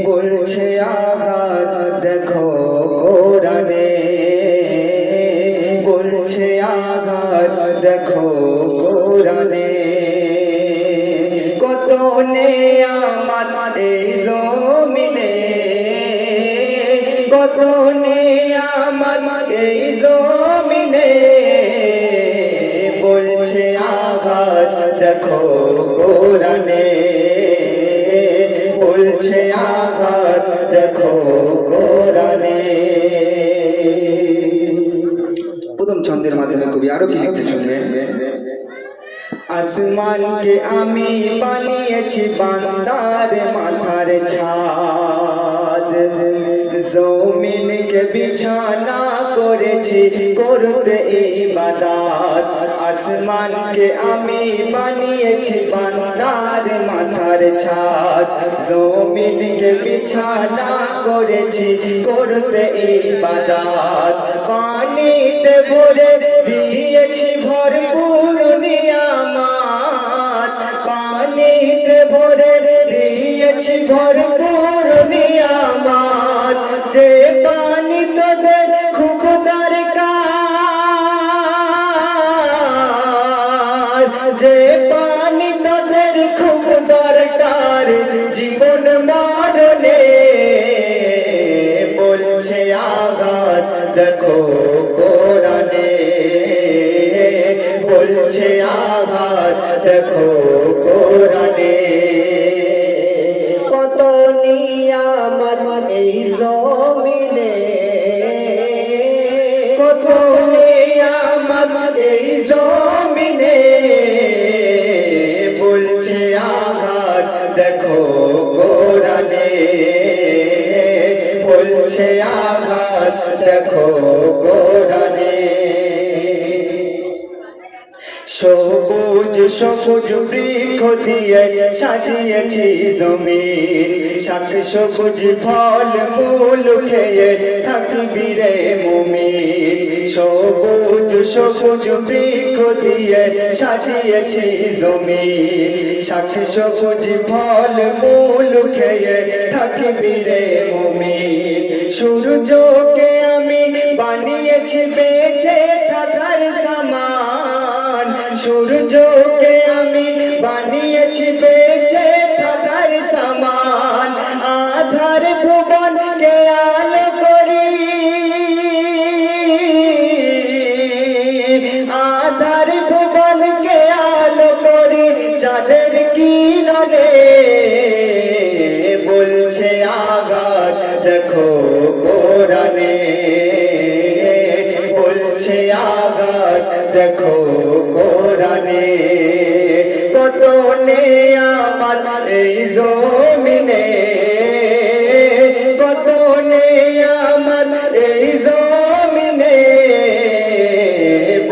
বলছে আঘাত দেখো কোরআনে, বলছে আঘাত দেখো কোরআনে। কত নেয়ামত এই জমিনে, কত নেয়ামত এই জমিনে, বলছে আঘাত দেখো কোরআনে, বলছে আঘাত দেখো কোরআনে। প্রথম ছন্দের মাধ্যমে কবি আরো কি লিখতে শুনবেন। আসমানকে আমি বানিয়েছি বান্দার মাথার ছাদ, জমিনকে বিছানা করেছি করতে ইবাদত। আসমানকে আমি বানিয়েছি বান্দার মাথার ছাদ, জমিনকে বিছানা করেছি করতে ইবাদত। পানিতে ভরে দিয়েছি ভরপুর নিয়ামত, পানিতে ভরে দিয়েছি ভরপুর নিয়ামত। যে পানি তোদের খুব দরকার, যে পানি তোদের খুব দরকার জীবন মরণে, বলছে আঘাত দেখো কোরআনে, বলছে আঘাত দেখো কোরআনে। কত নিয়ামত এই জমিনে, কত নিয়ামত এই জমিনে, বলছে আঘাত দেখো কোরআনে, বলছে আঘাত দেখো কোরআনে। সবুজ সবুজ বৃক্ষ দিয়ে সাজিয়েছি জমিন, শাক সবুজ ফল মূল খেয়ে থাকবি রে মুমিন। সবুজ সবুজ বৃক্ষ দিয়ে সাজিয়েছি জমিন, শাক সবুজ ফল মূল খেয়ে থাকবি রে মুমিন। সূর্যকে আমি বানিয়েছি বেঁচে থাকার সামান, সূর্যকে আমি বানিয়েছি বেঁচে থাকার সামান। আধার ভুবনকে আলো করি, আধার ভুবনকে আলো করি চাঁদের কিরণে, বলছে আঘাত দেখো কোরআনে, বলছে আঘাত দেখো কোরআনে। কত নেয়ামত এই জমিনে, কত নেয়ামত এই জমিনে,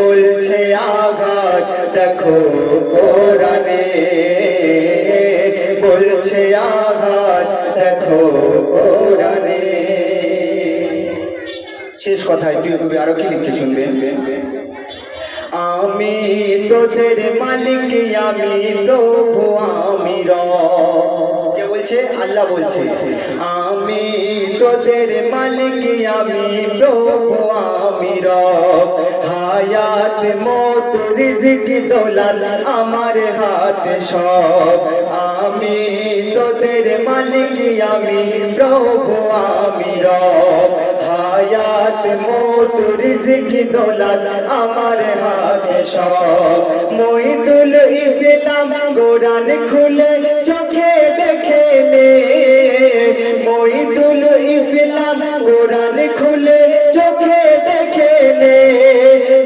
বলছে আঘাত দেখো কোরআনে, বলছে আঘাত দেখো কোরআনে। শেষ কথায় প্রিয় কবি আরো কি লিখতে শুনবেন। আমি তোদের মালিক, আমি প্রভু, আমি রব। কে বলছে? আল্লাহ বলছে আমি তোদের মালিক, আমি প্রভু, আমি রব। হায়াত মত রিজিক দৌলত আমার হাতে সব। আমি তোদের মালিক, আমি প্রভু, আমি রব। হায়াত মত রিজিক দৌলত আমার হাতে সব। মহিদুল ইসলাম কোরআন খুলে চোখে দেখে নে, মহিদুল ইসলাম কোরআন খুলে চোখে দেখে নে।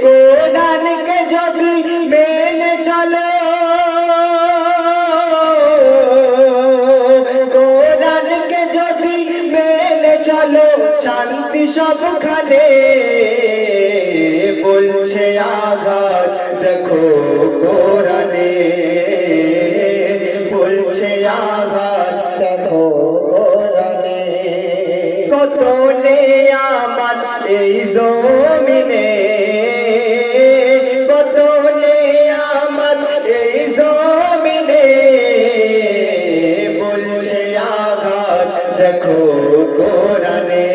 কোরআনকে যদি মেনে চলো, কোরআনকে যদি মেনে চলো শান্তি সবখানে, বলছে আঘাত দেখো কোরআনে, বলছে আঘাত দেখো কোরআনে। কত নেয়ামত এই জমিনে, কত নেয়ামত এই জমিনে, বলছে আঘাত দেখো কোরআনে